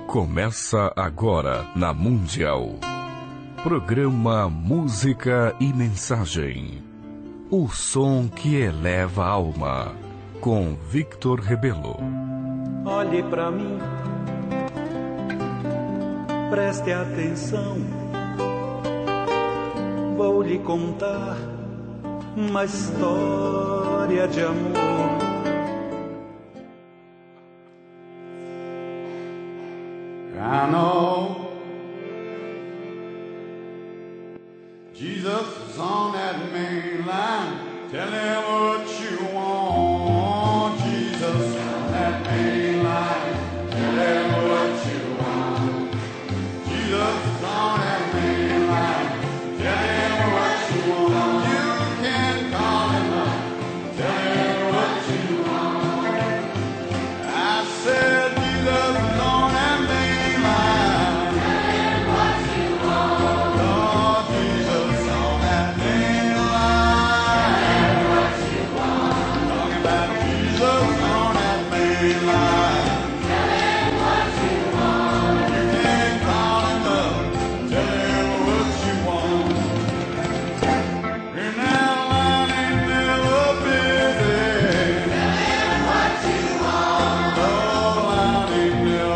Começa agora na Mundial. Programa Música e Mensagem. O som que eleva a alma. Com Victor Rebelo. Olhe pra mim, preste atenção. Vou lhe contar uma história de amor. I know Jesus is on that main line. Tell him what you want. Jesus on that main line. Tell him what you want. Jesus is on that main line. Tell him what you want. You can call him up. Tell him what you want. I said Jesus is on that main line. Tell him what you want. Lord Jesus on that main line. Tell him what you want. Talking about Jesus on that main line. Tell him what you want. You can call him up. Tell him what you want. And that line ain't never busy. Tell him what you want. Oh, line ain't never busy.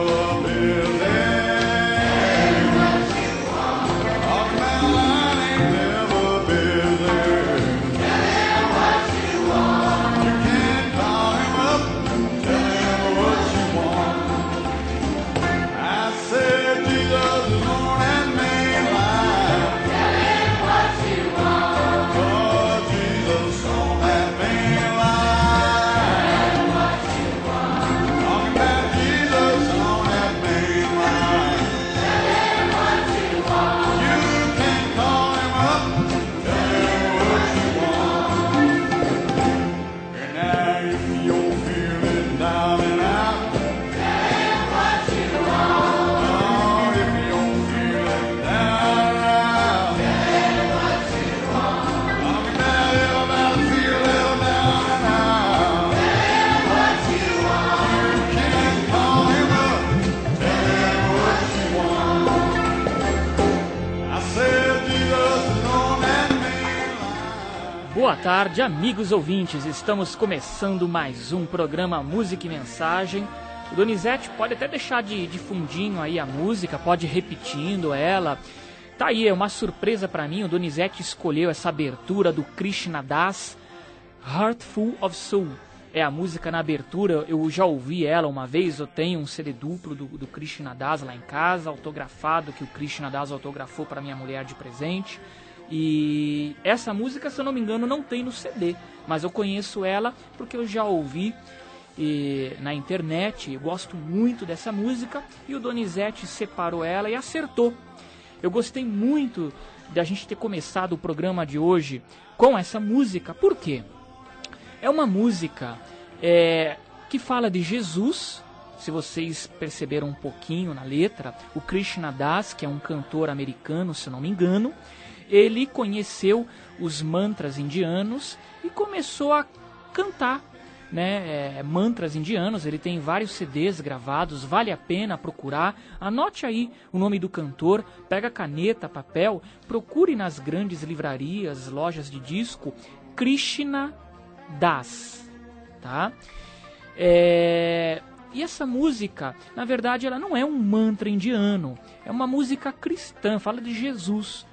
Tell him what you want. Talking about line ain't never busy. Tell him what you want. You can call him up. Tell him what you want. I said Jesus is on that main line. Tell him what you want. Oh, Jesus on that main line. Tell him what you want. Talking about Jesus on that main line. Tell him what you want. You can call him up. Tell him what you want. And now if you're feeling down and out. Tell him what you want. Oh, if you're feeling down and out. Tell him what you want. Talking about everybody feel a little down and out. Tell him what you want. You can call him up. Tell him what you want. I said Jesus is on that main line. Boa tarde, amigos ouvintes. Estamos começando mais um programa Música e Mensagem. O Donizete pode até deixar de fundinho aí a música, pode ir repetindo ela. Tá aí, é uma surpresa pra mim. O Donizete escolheu essa abertura do Krishna Das, Heartful of Soul. É a música na abertura, eu já ouvi ela uma vez, eu tenho um CD duplo do Krishna Das lá em casa, autografado, que o Krishna Das autografou para minha mulher de presente. E essa música, se eu não me engano, não tem no CD, mas eu conheço ela porque eu já ouvi na internet, eu gosto muito dessa música e o Donizete separou ela e acertou. Eu gostei muito da gente ter começado o programa de hoje com essa música, por quê? É uma música que fala de Jesus. Se vocês perceberam um pouquinho na letra, o Krishna Das, que é um cantor americano, se eu não me engano, ele conheceu os mantras indianos e começou a cantar, né, mantras indianos. Ele tem vários CDs gravados, vale a pena procurar. Anote aí o nome do cantor, pega caneta, papel, procure nas grandes livrarias, lojas de disco, Krishna Das, tá? E essa música, na verdade, ela não é um mantra indiano, é uma música cristã, fala de Jesus,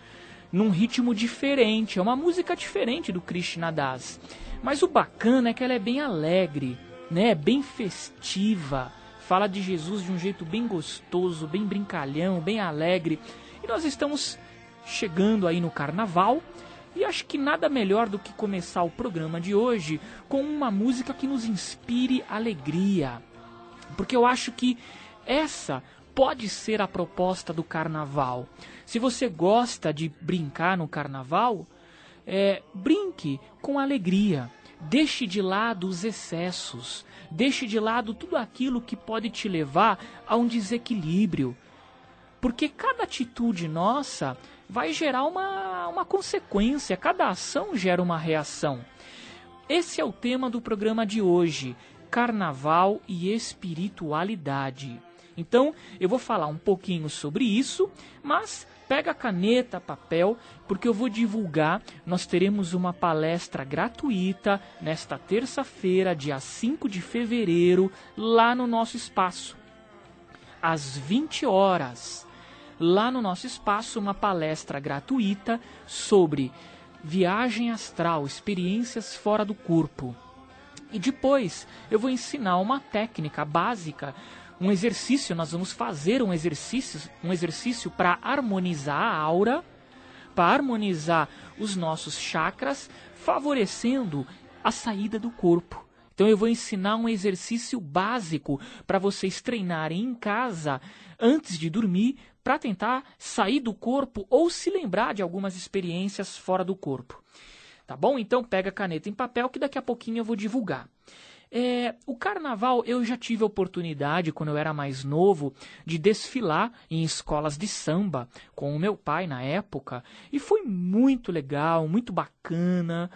num ritmo diferente, é uma música diferente do Krishna Das. Mas o bacana é que ela é bem alegre, né? Bem festiva, fala de Jesus de um jeito bem gostoso, bem brincalhão, bem alegre. E nós estamos chegando aí no Carnaval, e acho que nada melhor do que começar o programa de hoje com uma música que nos inspire alegria. Porque eu acho que essa pode ser a proposta do Carnaval. Se você gosta de brincar no Carnaval, brinque com alegria. Deixe de lado os excessos. Deixe de lado tudo aquilo que pode te levar a um desequilíbrio. Porque cada atitude nossa vai gerar uma consequência. Cada ação gera uma reação. Esse é o tema do programa de hoje. Carnaval e espiritualidade. Então, eu vou falar um pouquinho sobre isso, mas pega caneta, papel, porque eu vou divulgar. Nós teremos uma palestra gratuita nesta terça-feira, dia 5 de fevereiro, lá no nosso espaço, às 20 horas. Lá no nosso espaço, uma palestra gratuita sobre viagem astral, experiências fora do corpo. E depois eu vou ensinar uma técnica básica, um exercício. Nós vamos fazer um exercício para harmonizar a aura, para harmonizar os nossos chakras, favorecendo a saída do corpo. Então eu vou ensinar um exercício básico para vocês treinarem em casa antes de dormir, para tentar sair do corpo ou se lembrar de algumas experiências fora do corpo. Tá bom? Então pega caneta em papel que daqui a pouquinho eu vou divulgar. O carnaval, eu já tive a oportunidade, quando eu era mais novo, de desfilar em escolas de samba com o meu pai na época, e foi muito legal, muito bacana,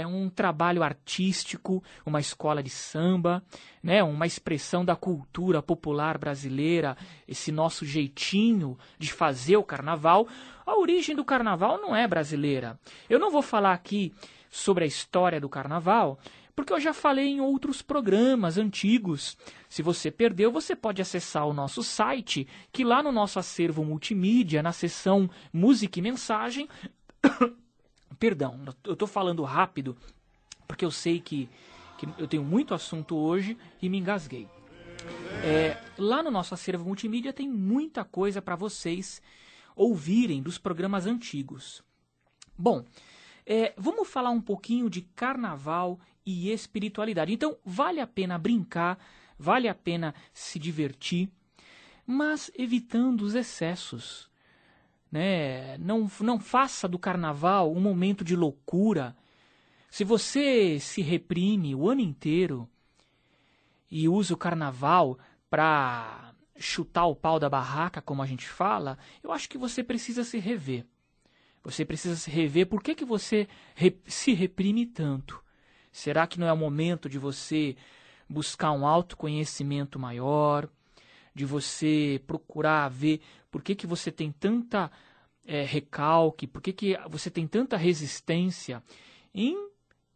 um trabalho artístico, uma escola de samba, né, uma expressão da cultura popular brasileira, esse nosso jeitinho de fazer o carnaval. A origem do carnaval não é brasileira. Eu não vou falar aqui sobre a história do carnaval, porque eu já falei em outros programas antigos. Se você perdeu, você pode acessar o nosso site, que lá no nosso acervo multimídia, na seção Música e Mensagem... Perdão, eu estou falando rápido, porque eu sei que eu tenho muito assunto hoje e me engasguei. Lá no nosso acervo multimídia tem muita coisa para vocês ouvirem dos programas antigos. Bom, vamos falar um pouquinho de carnaval e espiritualidade. Então, vale a pena brincar, vale a pena se divertir, mas evitando os excessos, né? Não faça do carnaval um momento de loucura. Se você se reprime o ano inteiro e usa o carnaval para chutar o pau da barraca, como a gente fala, eu acho que você precisa se rever. Você precisa se rever por que você se reprime tanto. Será que não é o momento de você buscar um autoconhecimento maior, de você procurar ver por que você tem tanta recalque, por que você tem tanta resistência em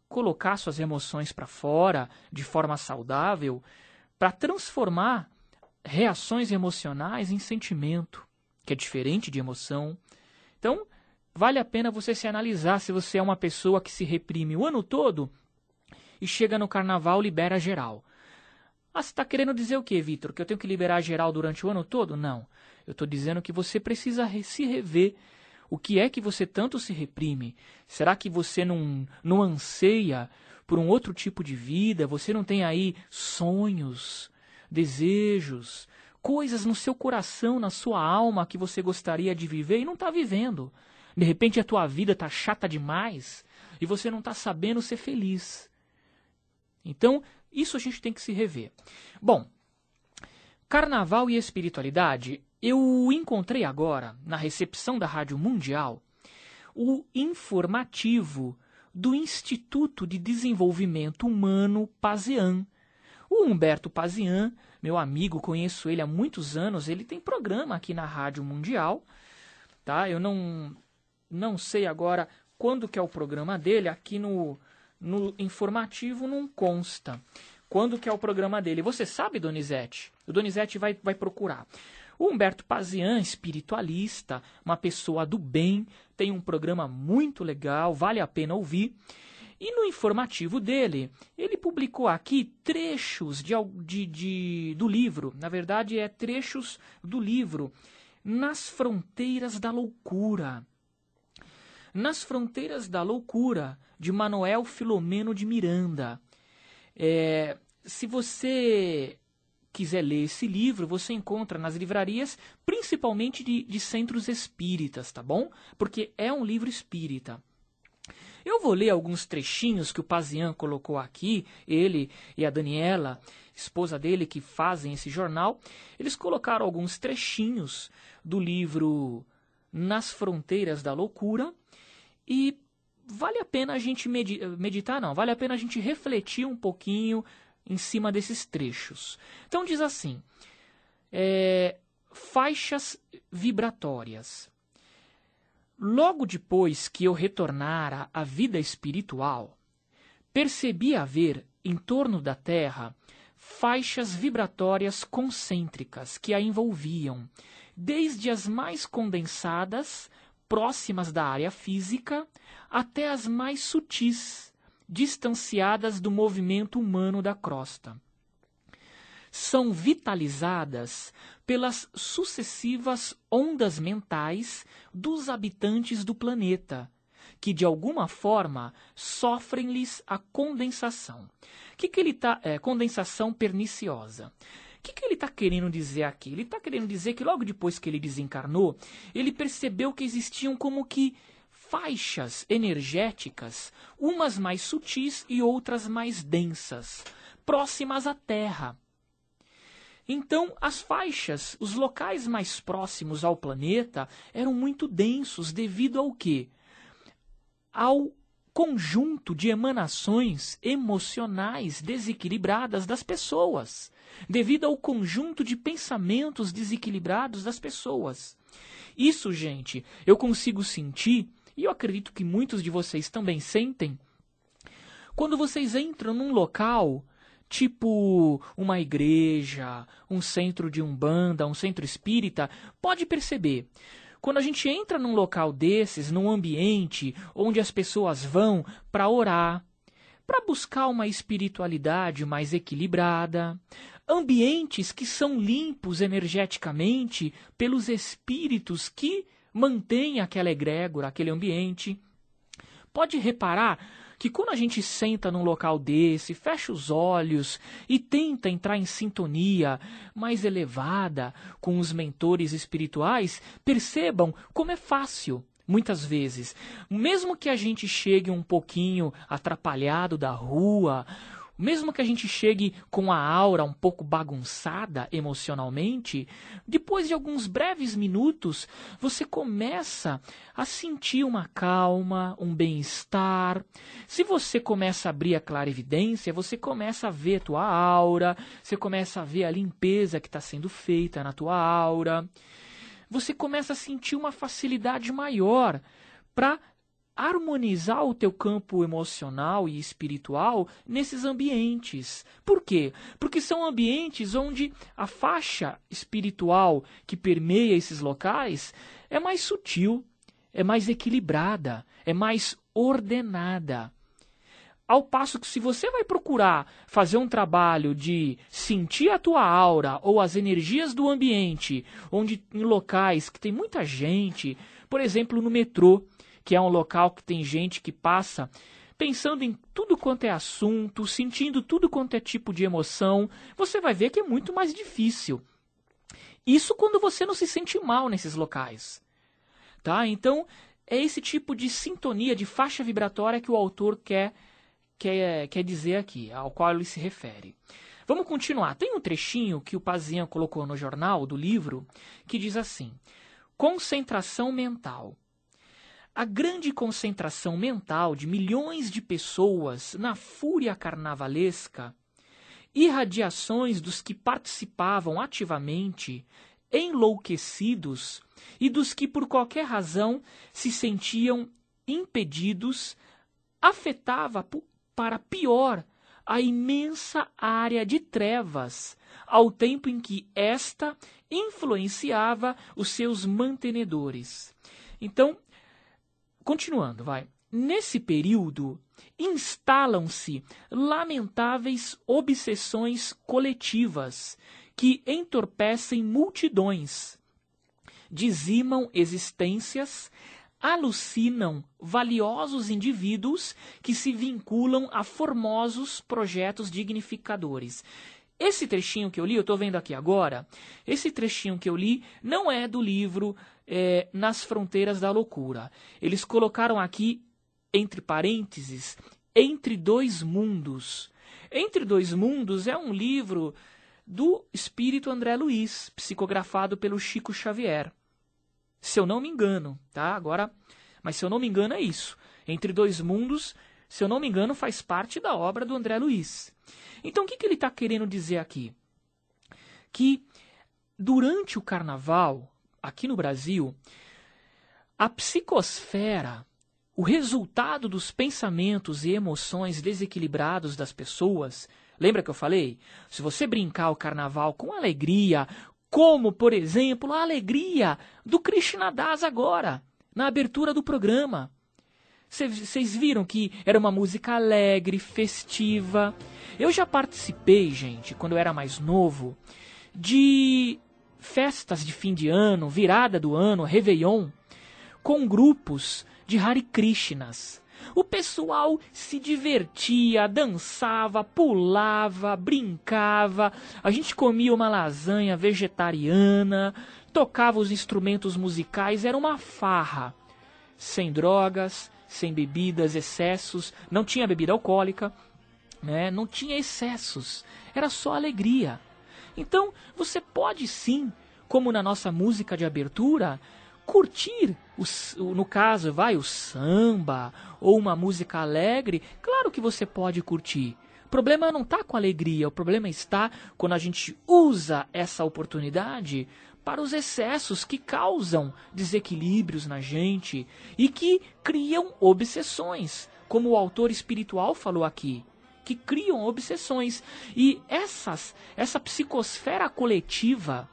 colocar suas emoções para fora de forma saudável, para transformar reações emocionais em sentimento, que é diferente de emoção. Então, vale a pena você se analisar se você é uma pessoa que se reprime o ano todo e chega no carnaval, libera geral. Ah, você está querendo dizer o quê, Vitor? Que eu tenho que liberar geral durante o ano todo? Não. Eu estou dizendo que você precisa se rever. O que é que você tanto se reprime? Será que você não anseia por um outro tipo de vida? Você não tem aí sonhos, desejos, coisas no seu coração, na sua alma que você gostaria de viver e não está vivendo? De repente a tua vida está chata demais e você não está sabendo ser feliz. Então, isso a gente tem que se rever. Bom, carnaval e espiritualidade, eu encontrei agora, na recepção da Rádio Mundial, o informativo do Instituto de Desenvolvimento Humano Pazean. O Humberto Pazean, meu amigo, conheço ele há muitos anos, ele tem programa aqui na Rádio Mundial, tá? Eu não sei agora quando que é o programa dele, aqui no informativo não consta quando que é o programa dele. Você sabe, Donizete? O Donizete vai procurar. O Humberto Pazean, espiritualista, uma pessoa do bem, tem um programa muito legal, vale a pena ouvir. E no informativo dele, ele publicou aqui trechos do livro, na verdade trechos do livro Nas Fronteiras da Loucura. Nas Fronteiras da Loucura, de Manuel Filomeno de Miranda. Se você quiser ler esse livro, você encontra nas livrarias, principalmente de centros espíritas, tá bom? Porque é um livro espírita. Eu vou ler alguns trechinhos que o Pazean colocou aqui, ele e a Daniela, esposa dele, que fazem esse jornal. Eles colocaram alguns trechinhos do livro Nas Fronteiras da Loucura e vale a pena a gente meditar, não, vale a pena a gente refletir um pouquinho em cima desses trechos. Então diz assim, faixas vibratórias. Logo depois que eu retornara à vida espiritual, percebi haver em torno da Terra faixas vibratórias concêntricas que a envolviam, desde as mais condensadas, próximas da área física, até as mais sutis, distanciadas do movimento humano da crosta. São vitalizadas pelas sucessivas ondas mentais dos habitantes do planeta, que de alguma forma sofrem-lhes a condensação. Condensação perniciosa. O que ele está querendo dizer aqui? Ele está querendo dizer que logo depois que ele desencarnou, ele percebeu que existiam como que faixas energéticas, umas mais sutis e outras mais densas, próximas à Terra. Então, as faixas, os locais mais próximos ao planeta, eram muito densos devido ao quê? Ao conjunto de emanações emocionais desequilibradas das pessoas, devido ao conjunto de pensamentos desequilibrados das pessoas. Isso, gente, eu consigo sentir, e eu acredito que muitos de vocês também sentem, quando vocês entram num local tipo uma igreja, um centro de umbanda, um centro espírita, pode perceber. Quando a gente entra num local desses, num ambiente onde as pessoas vão para orar, para buscar uma espiritualidade mais equilibrada, ambientes que são limpos energeticamente pelos espíritos que mantêm aquela egrégora, aquele ambiente, pode reparar que quando a gente senta num local desse, fecha os olhos e tenta entrar em sintonia mais elevada com os mentores espirituais, percebam como é fácil, muitas vezes. Mesmo que a gente chegue um pouquinho atrapalhado da rua, mesmo que a gente chegue com a aura um pouco bagunçada emocionalmente, depois de alguns breves minutos, você começa a sentir uma calma, um bem-estar. Se você começa a abrir a clarividência, você começa a ver a tua aura, você começa a ver a limpeza que está sendo feita na tua aura. Você começa a sentir uma facilidade maior para harmonizar o teu campo emocional e espiritual nesses ambientes. Por quê? Porque são ambientes onde a faixa espiritual que permeia esses locais é mais sutil, é mais equilibrada, é mais ordenada. Ao passo que se você vai procurar fazer um trabalho de sentir a tua aura ou as energias do ambiente, onde em locais que tem muita gente, por exemplo no metrô, que é um local que tem gente que passa pensando em tudo quanto é assunto, sentindo tudo quanto é tipo de emoção, você vai ver que é muito mais difícil. Isso quando você não se sente mal nesses locais. Tá? Então, é esse tipo de sintonia, de faixa vibratória que o autor quer dizer aqui, ao qual ele se refere. Vamos continuar. Tem um trechinho que o Pazian colocou no jornal do livro que diz assim: concentração mental. A grande concentração mental de milhões de pessoas na fúria carnavalesca, irradiações dos que participavam ativamente, enlouquecidos, e dos que por qualquer razão se sentiam impedidos, afetava para pior a imensa área de trevas, ao tempo em que esta influenciava os seus mantenedores. Então, continuando, vai. Nesse período, instalam-se lamentáveis obsessões coletivas que entorpecem multidões, dizimam existências, alucinam valiosos indivíduos que se vinculam a formosos projetos dignificadores. Esse trechinho que eu li, eu estou vendo aqui agora, esse trechinho que eu li não é do livro Nas Fronteiras da Loucura. Eles colocaram aqui, entre parênteses, Entre Dois Mundos. Entre Dois Mundos é um livro do espírito André Luiz, psicografado pelo Chico Xavier. Se eu não me engano, tá? Agora, mas se eu não me engano é isso. Entre Dois Mundos, se eu não me engano, faz parte da obra do André Luiz. Então, o que ele está querendo dizer aqui? Que durante o carnaval, aqui no Brasil, a psicosfera, o resultado dos pensamentos e emoções desequilibrados das pessoas, lembra que eu falei? Se você brincar o carnaval com alegria, como, por exemplo, a alegria do Krishna Das agora, na abertura do programa. Vocês viram que era uma música alegre, festiva. Eu já participei, gente, quando eu era mais novo, de festas de fim de ano, virada do ano, Réveillon, com grupos de Hare Krishnas. O pessoal se divertia, dançava, pulava, brincava. A gente comia uma lasanha vegetariana, tocava os instrumentos musicais, era uma farra. Sem drogas, sem bebidas, excessos, não tinha bebida alcoólica, né? Não tinha excessos, era só alegria. Então, você pode sim, como na nossa música de abertura, curtir, no caso, o samba ou uma música alegre. Claro que você pode curtir. O problema não está com alegria, o problema está quando a gente usa essa oportunidade para os excessos que causam desequilíbrios na gente e que criam obsessões, como o autor espiritual falou aqui, que criam obsessões. E essa psicosfera coletiva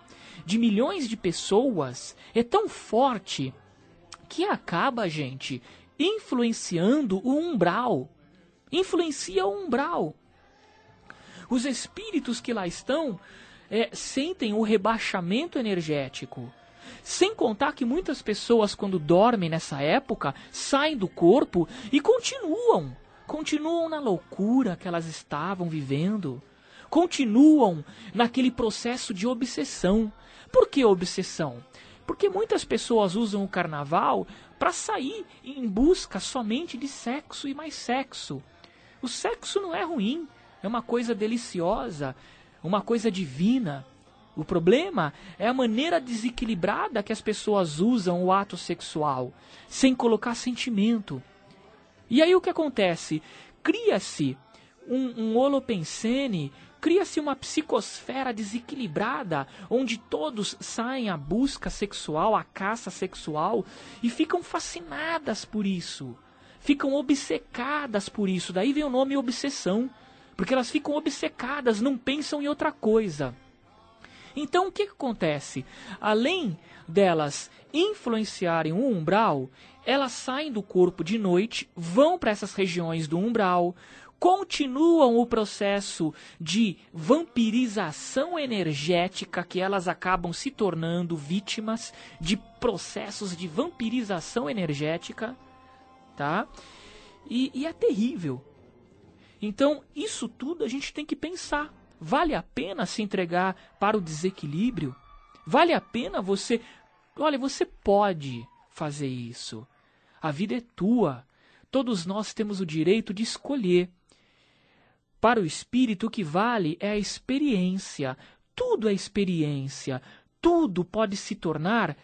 de milhões de pessoas é tão forte que acaba, gente, influenciando o umbral. Influencia o umbral. Os espíritos que lá estão sentem o rebaixamento energético. Sem contar que muitas pessoas, quando dormem nessa época, saem do corpo e continuam na loucura que elas estavam vivendo. Continuam naquele processo de obsessão. Por que obsessão? Porque muitas pessoas usam o carnaval para sair em busca somente de sexo e mais sexo. O sexo não é ruim, é uma coisa deliciosa, uma coisa divina. O problema é a maneira desequilibrada que as pessoas usam o ato sexual, sem colocar sentimento. E aí o que acontece? Cria-se um holopensene, cria-se uma psicosfera desequilibrada, onde todos saem à busca sexual, à caça sexual, e ficam fascinadas por isso. Ficam obcecadas por isso. Daí vem o nome obsessão, porque elas ficam obcecadas, não pensam em outra coisa. Então o que acontece? Além delas influenciarem o umbral, elas saem do corpo de noite, vão para essas regiões do umbral, continuam o processo de vampirização energética, que elas acabam se tornando vítimas de processos de vampirização energética, tá? E é terrível. Então, isso tudo a gente tem que pensar. Vale a pena se entregar para o desequilíbrio? Vale a pena você... Olha, você pode fazer isso. A vida é tua. Todos nós temos o direito de escolher. Para o espírito, o que vale é a experiência. Tudo é experiência. Tudo pode se tornar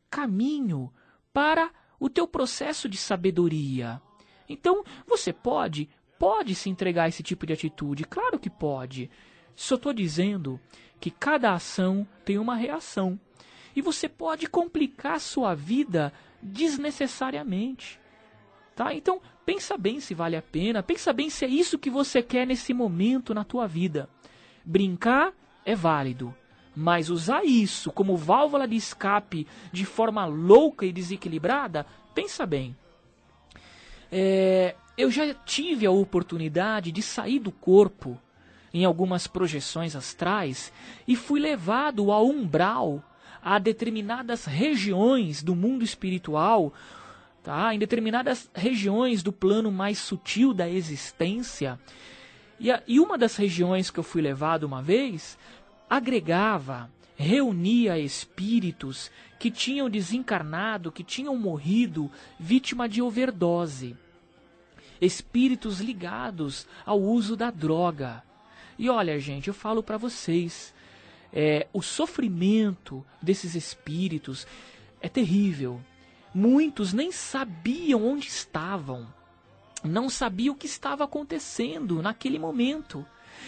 caminho para o teu processo de sabedoria. Então, você pode se entregar a esse tipo de atitude. Claro que pode. Só estou dizendo que cada ação tem uma reação. E você pode complicar a sua vida desnecessariamente. Tá? Então, pensa bem se vale a pena. Pensa bem se é isso que você quer nesse momento na tua vida. Brincar é válido. Mas usar isso como válvula de escape de forma louca e desequilibrada, pensa bem. Eu já tive a oportunidade de sair do corpo em algumas projeções astrais e fui levado ao umbral, a determinadas regiões do mundo espiritual, tá? Em determinadas regiões do plano mais sutil da existência. E uma das regiões que eu fui levado uma vez agregava, reunia espíritos que tinham desencarnado, que tinham morrido vítima de overdose. Espíritos ligados ao uso da droga. E olha, gente, eu falo para vocês, o sofrimento desses espíritos é terrível. Muitos nem sabiam onde estavam, não sabiam o que estava acontecendo naquele momento.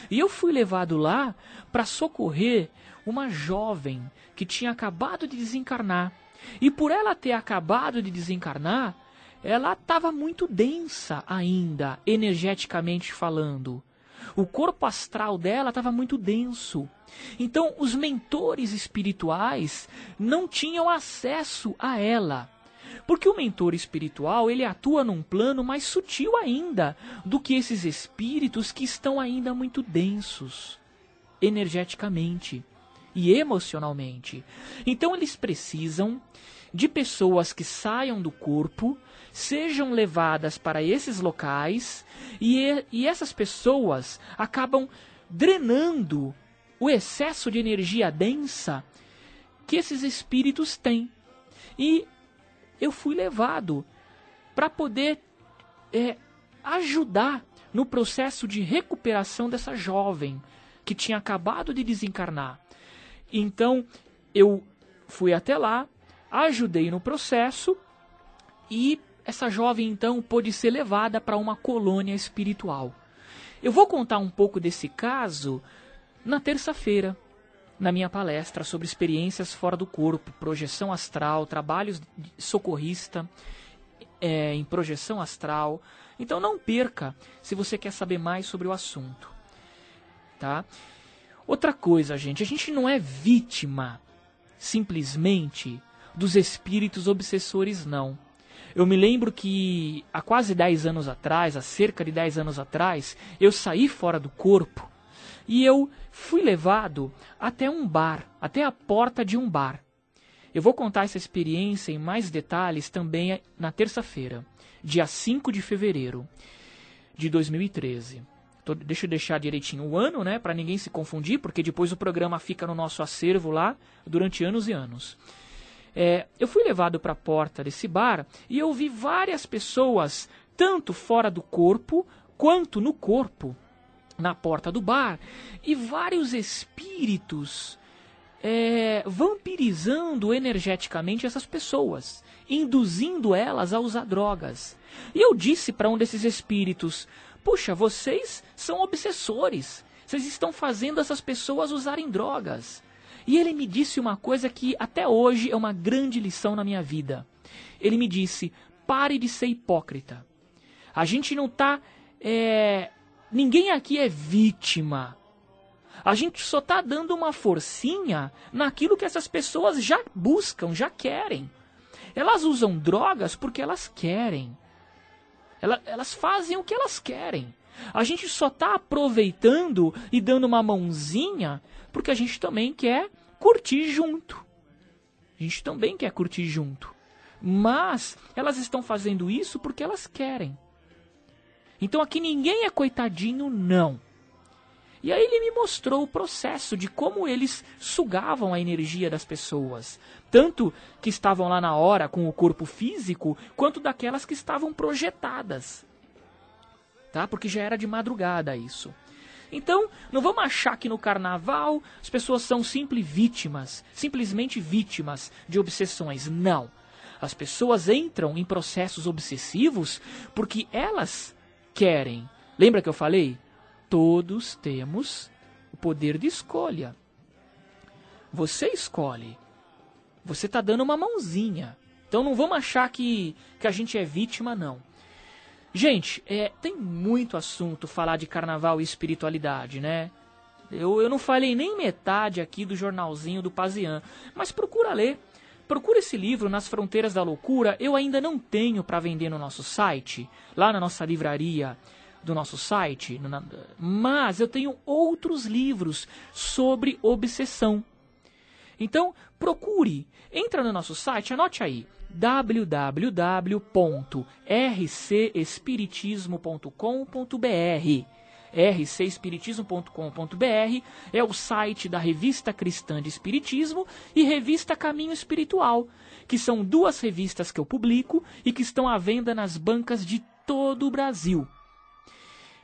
E eu fui levado lá para socorrer uma jovem que tinha acabado de desencarnar. E por ela ter acabado de desencarnar, ela estava muito densa ainda, energeticamente falando. O corpo astral dela estava muito denso. Então, os mentores espirituais não tinham acesso a ela. Porque o mentor espiritual, ele atua num plano mais sutil ainda do que esses espíritos que estão ainda muito densos, energeticamente e emocionalmente. Então, eles precisam de pessoas que saiam do corpo, sejam levadas para esses locais, e essas pessoas acabam drenando o excesso de energia densa que esses espíritos têm. E eu fui levado para poder ajudar no processo de recuperação dessa jovem que tinha acabado de desencarnar. Então, eu fui até lá, ajudei no processo e essa jovem, então, pôde ser levada para uma colônia espiritual. Eu vou contar um pouco desse caso na terça-feira, na minha palestra sobre experiências fora do corpo, projeção astral, trabalhos de socorrista em projeção astral. Então não perca se você quer saber mais sobre o assunto. Tá? Outra coisa, gente, a gente não é vítima simplesmente dos espíritos obsessores, não. Eu me lembro que há quase 10 anos atrás, há cerca de 10 anos atrás, eu saí fora do corpo e eu fui levado até um bar, até a porta de um bar. Eu vou contar essa experiência em mais detalhes também na terça-feira, dia 5 de fevereiro de 2013. Deixa eu deixar direitinho o ano, né, para ninguém se confundir, porque depois o programa fica no nosso acervo lá durante anos e anos. Eu fui levado para a porta desse bar e eu vi várias pessoas, tanto fora do corpo quanto no corpo, na porta do bar, e vários espíritos vampirizando energeticamente essas pessoas, induzindo elas a usar drogas. E eu disse para um desses espíritos: puxa, vocês são obsessores, vocês estão fazendo essas pessoas usarem drogas. E ele me disse uma coisa que até hoje é uma grande lição na minha vida. Ele me disse: pare de ser hipócrita. A gente não está... ninguém aqui é vítima. A gente só está dando uma forcinha naquilo que essas pessoas já buscam, já querem. Elas usam drogas porque elas querem. Elas fazem o que elas querem. A gente só está aproveitando e dando uma mãozinha porque a gente também quer curtir junto. A gente também quer curtir junto. Mas elas estão fazendo isso porque elas querem. Então aqui ninguém é coitadinho, não. E aí ele me mostrou o processo de como eles sugavam a energia das pessoas. Tanto que estavam lá na hora com o corpo físico, quanto daquelas que estavam projetadas. Tá? Porque já era de madrugada isso. Então, não vamos achar que no carnaval as pessoas são simplesmente vítimas de obsessões. Não. As pessoas entram em processos obsessivos porque elas querem. Lembra que eu falei? Todos temos o poder de escolha. Você escolhe. Você está dando uma mãozinha. Então não vamos achar que a gente é vítima, não. Gente, tem muito assunto falar de carnaval e espiritualidade, né? Eu não falei nem metade aqui do jornalzinho do Pazian, mas procura ler. Procura esse livro, Nas Fronteiras da Loucura. Eu ainda não tenho para vender no nosso site, lá na nossa livraria do nosso site, mas eu tenho outros livros sobre obsessão. Então, procure, entra no nosso site, anote aí, www.rcespiritismo.com.br. rcespiritismo.com.br é o site da Revista Cristã de Espiritismo e Revista Caminho Espiritual, que são duas revistas que eu publico e que estão à venda nas bancas de todo o Brasil.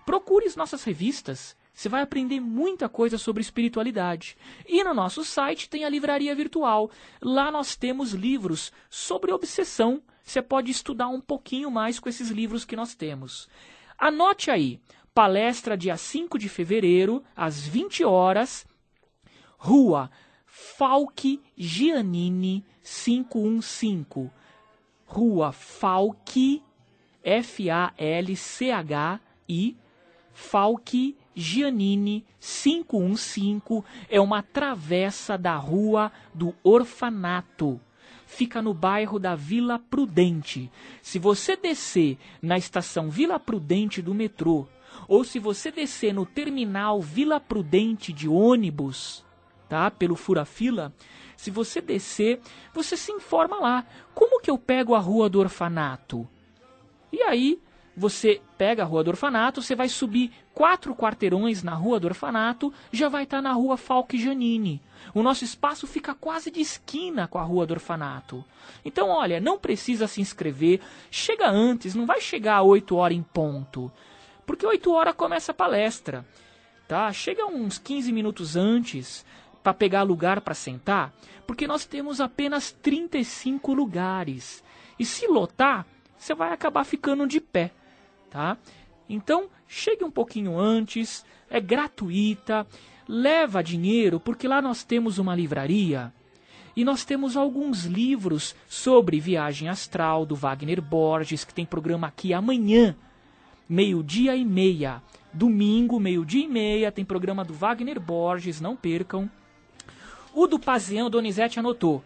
Procure as nossas revistas, você vai aprender muita coisa sobre espiritualidade. E no nosso site tem a livraria virtual. Lá nós temos livros sobre obsessão. Você pode estudar um pouquinho mais com esses livros que nós temos. Anote aí, palestra dia 5 de fevereiro, às 20 horas, Rua Falck Giannini 515. Rua Falck, Falchi, Falck Giannini 515, é uma travessa da Rua do Orfanato. Fica no bairro da Vila Prudente. Se você descer na estação Vila Prudente do metrô, ou se você descer no terminal Vila Prudente de ônibus, tá? Pelo fura-fila, se você descer, você se informa lá. Como que eu pego a Rua do Orfanato? E aí, você pega a Rua do Orfanato, você vai subir 4 quarteirões na Rua do Orfanato, já vai estar na Rua Falck Giannini. O nosso espaço fica quase de esquina com a Rua do Orfanato. Então, olha, não precisa se inscrever, chega antes, não vai chegar a 8 horas em ponto. Porque 8 horas começa a palestra, tá? Chega uns 15 minutos antes para pegar lugar para sentar, porque nós temos apenas 35 lugares. E se lotar, você vai acabar ficando de pé, tá? Então, chegue um pouquinho antes, é gratuita, leva dinheiro, porque lá nós temos uma livraria e nós temos alguns livros sobre viagem astral do Wagner Borges, que tem programa aqui amanhã, 12:30. Domingo, 12:30, tem programa do Wagner Borges, não percam. O do Pazian, o Donizete anotou.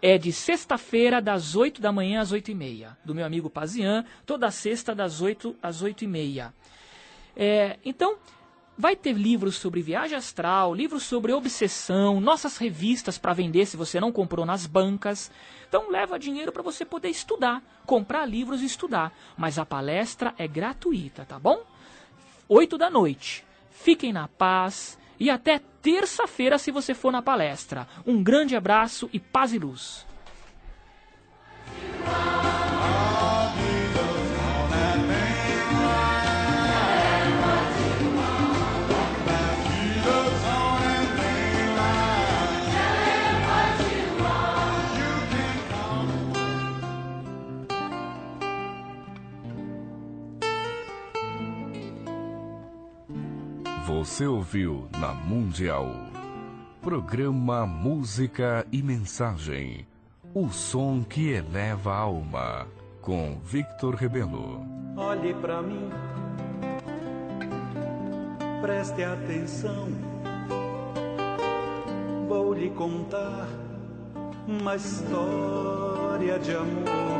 É de sexta-feira, das 8 da manhã às 8:30. Do meu amigo Pazian, toda sexta, das 8 às 8:30. Então, vai ter livros sobre viagem astral, livros sobre obsessão, nossas revistas para vender se você não comprou nas bancas. Então, leva dinheiro para você poder estudar, comprar livros e estudar. Mas a palestra é gratuita, tá bom? 8 da noite. Fiquem na paz. E até terça-feira se você for na palestra. Um grande abraço e paz e luz. Você ouviu na Mundial. Programa Música e Mensagem. O som que eleva a alma. Com Victor Rebelo. Olhe pra mim, preste atenção. Vou lhe contar uma história de amor.